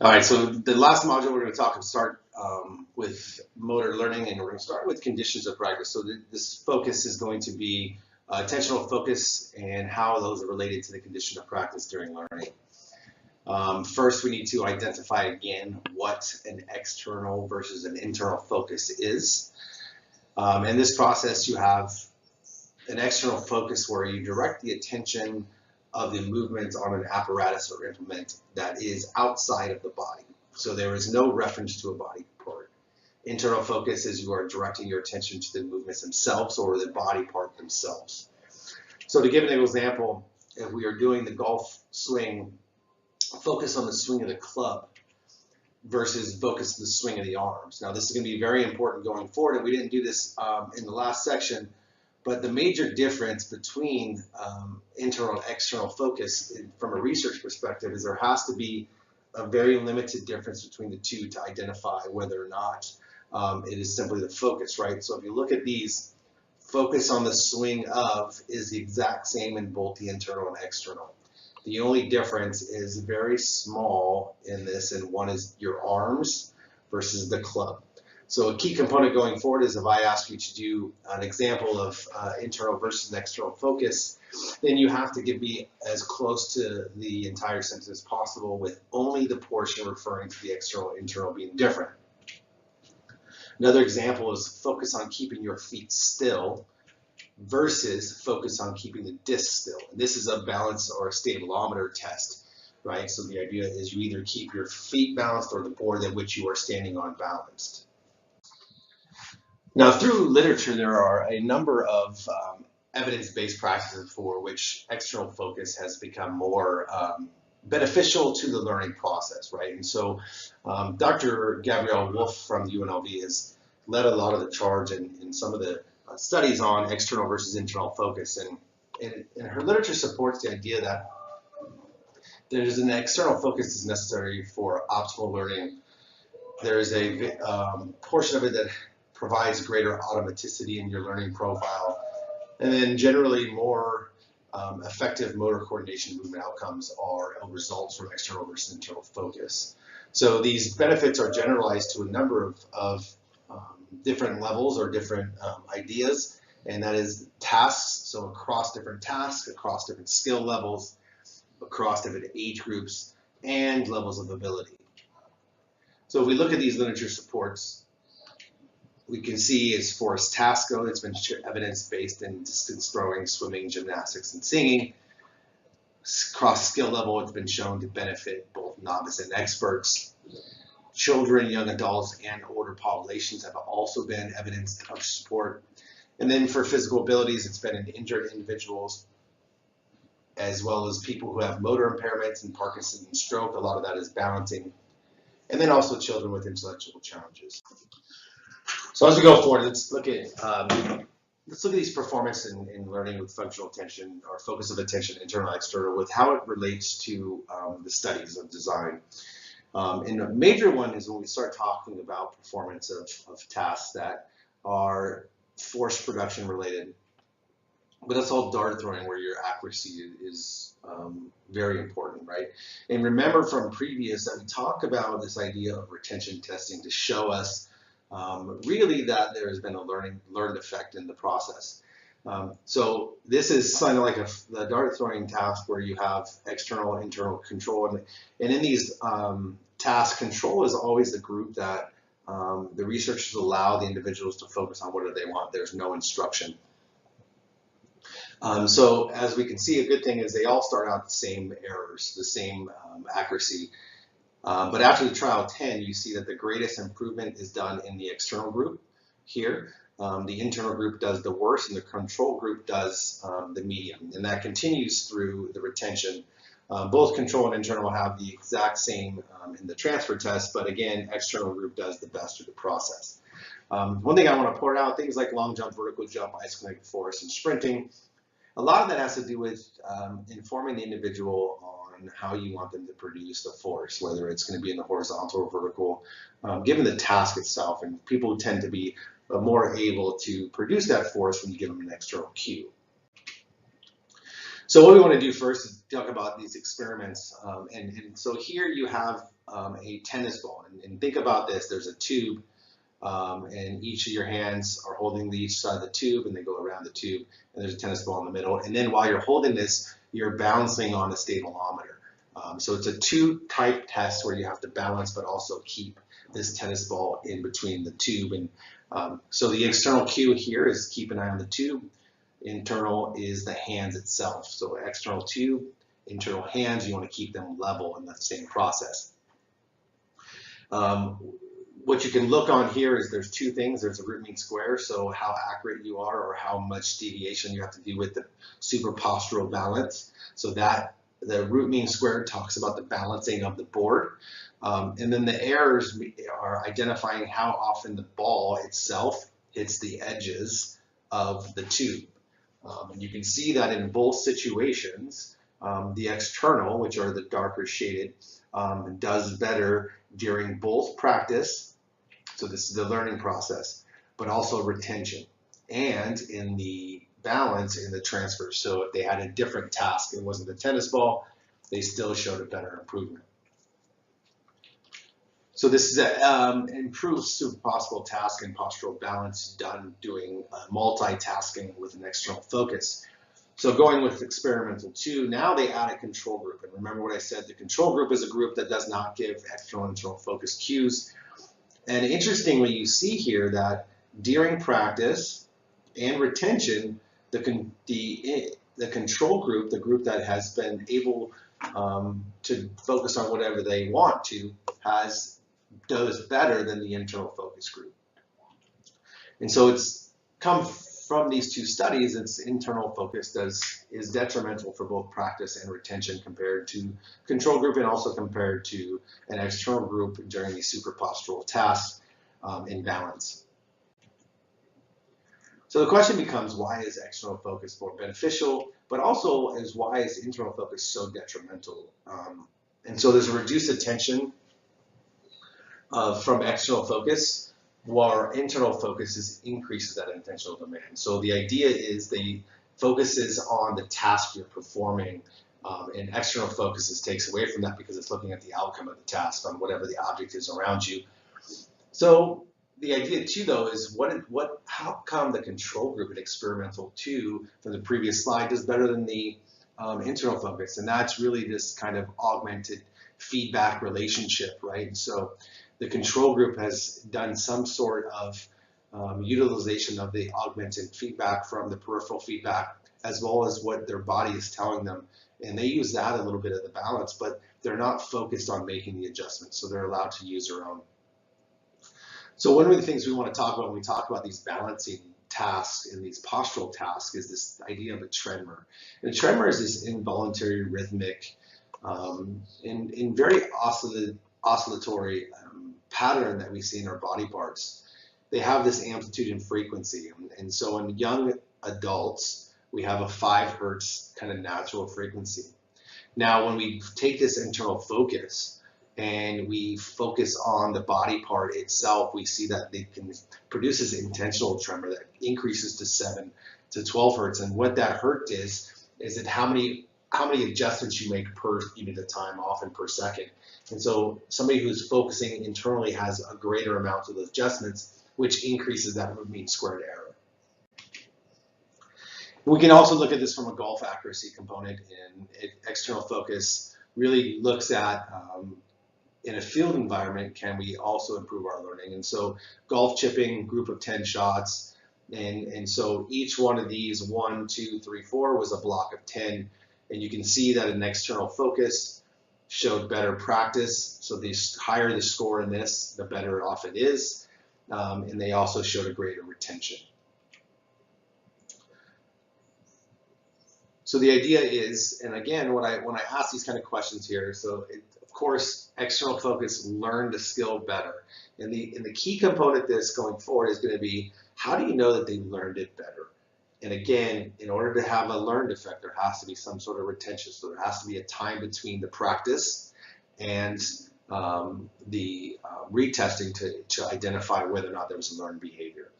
All right, so the last module we're going to start with motor learning, and we're going to start with conditions of practice. So this focus is going to be attentional focus and how those are related to the condition of practice during learning. First, we need to identify again what an external versus an internal focus is. In this process, you have an external focus where you direct the attention of the movement on an apparatus or implement that is outside of the body. So there is no reference to a body part. Internal focus is you are directing your attention to the movements themselves or the body part themselves. So to give an example, if we are doing the golf swing, focus on the swing of the club versus focus on the swing of the arms. Now this is going to be very important going forward, and we didn't do this in the last section, but the major difference between internal and external focus from a research perspective is there has to be a very limited difference between the two to identify whether or not it is simply the focus, right? So if you look at these, focus on the swing of is the exact same in both the internal and external. The only difference is very small in this, and one is your arms versus the club. So a key component going forward is if I ask you to do an example of internal versus external focus, then you have to give me as close to the entire sentence as possible with only the portion referring to the external and internal being different. Another example is focus on keeping your feet still versus focus on keeping the disc still. And this is a balance or a stabiliometer test, right? So the idea is you either keep your feet balanced or the board at which you are standing on balanced. Now, through literature, there are a number of evidence-based practices for which external focus has become more beneficial to the learning process, right? And so Dr. Gabrielle Wolf from the UNLV has led a lot of the charge in some of the studies on external versus internal focus. And her literature supports the idea that there's an external focus is necessary for optimal learning. There's a portion of it that provides greater automaticity in your learning profile, and then generally more effective motor coordination movement outcomes are results from external versus internal focus. So these benefits are generalized to a number of different levels or different ideas, and that is tasks, so across different tasks, across different skill levels, across different age groups, and levels of ability. So if we look at these literature supports, we can see as far as tasks go, it's been evidence-based in distance throwing, swimming, gymnastics, and singing. Cross skill level, it's been shown to benefit both novice and experts. Children, young adults, and older populations have also been evidence of support. And then for physical abilities, it's been in injured individuals, as well as people who have motor impairments and Parkinson's and stroke. A lot of that is balancing. And then also children with intellectual challenges. So as we go forward, let's look at these performance in learning with functional attention or focus of attention, internal, external, with how it relates to the studies of design. And a major one is when we start talking about performance of tasks that are force production related, but that's all dart throwing where your accuracy is very important, right? And remember from previous that we talk about this idea of retention testing to show us really that there has been a learned effect in the process. So this is kind of like the dart throwing task where you have external, internal control, and in these tasks, control is always the group that the researchers allow the individuals to focus on whatever they want. There's no instruction. So as we can see, a good thing is they all start out the same errors, the same accuracy. But after the trial 10, you see that the greatest improvement is done in the external group here. The internal group does the worst, and the control group does the medium. And that continues through the retention. Both control and internal have the exact same in the transfer test, but again, external group does the best through the process. One thing I want to point out, things like long jump, vertical jump, ice climbing, forest, and sprinting, a lot of that has to do with informing the individual on how you want them to produce the force, whether it's going to be in the horizontal or vertical, given the task itself. And people tend to be more able to produce that force when you give them an external cue. So what we want to do first is talk about these experiments. And so here you have a tennis ball. And think about this. There's a tube, and each of your hands are holding each side of the tube, and they go around the tube. And there's a tennis ball in the middle. And then while you're holding this, you're balancing on a stabilizer. So it's a two-type test where you have to balance but also keep this tennis ball in between the tube. And so the external cue here is keep an eye on the tube. Internal is the hands itself. So external tube, internal hands, you want to keep them level in the same process. What you can look on here is there's two things. There's a root mean square, so how accurate you are or how much deviation you have to do with the superpostural balance. So that the root mean square talks about the balancing of the board. And then the errors are identifying how often the ball itself hits the edges of the tube. And you can see that in both situations, the external, which are the darker shaded, does better during both practice. So this is the learning process, but also retention, and in the balance in the transfer. So if they had a different task, it wasn't the tennis ball, they still showed a better improvement. So this is an improved superpostural task and postural balance done doing multitasking with an external focus. So going with experimental 2, now they add a control group. And remember what I said, the control group is a group that does not give external and internal focus cues. And interestingly, you see here that during practice and retention, the control group, the group that has been able to focus on whatever they want to, does better than the internal focus group. And so it's come from these two studies, its internal focus is detrimental for both practice and retention compared to control group and also compared to an external group during the superpostural tasks in balance. So the question becomes, why is external focus more beneficial, but also is why is internal focus so detrimental? And so there's a reduced attention from external focus, while internal focus increases that intentional demand. So the idea is the focuses on the task you're performing, and external focuses takes away from that because it's looking at the outcome of the task on whatever the object is around you. So the idea too, though, is how come the control group in experimental 2 from the previous slide does better than the internal focus? And that's really this kind of augmented feedback relationship, right? So the control group has done some sort of utilization of the augmented feedback from the peripheral feedback, as well as what their body is telling them. And they use that a little bit of the balance, but they're not focused on making the adjustments, so they're allowed to use their own. So one of the things we want to talk about when we talk about these balancing tasks and these postural tasks is this idea of a tremor. And a tremor is this involuntary rhythmic in very oscillatory pattern that we see in our body parts. They have this amplitude and frequency. And so in young adults, we have a 5 hertz kind of natural frequency. Now, when we take this internal focus and we focus on the body part itself, we see that it produces intentional tremor that increases to 7 to 12 hertz. And what that hertz is it how many adjustments you make per unit of time, often per second. And so somebody who's focusing internally has a greater amount of those adjustments, which increases that root mean squared error. We can also look at this from a golf accuracy component, and external focus really looks at in a field environment, can we also improve our learning? And so golf chipping, group of 10 shots, and so each one of these, 1, 2, 3, 4, was a block of 10. And you can see that an external focus showed better practice. So the higher the score in this, the better off it is. And they also showed a greater retention. So the idea is, and again, when I ask these kind of questions here, so of course, external focus learned a skill better. And the key component of this going forward is going to be, how do you know that they learned it better? And again, in order to have a learned effect, there has to be some sort of retention. So there has to be a time between the practice and the retesting to identify whether or not there was a learned behavior.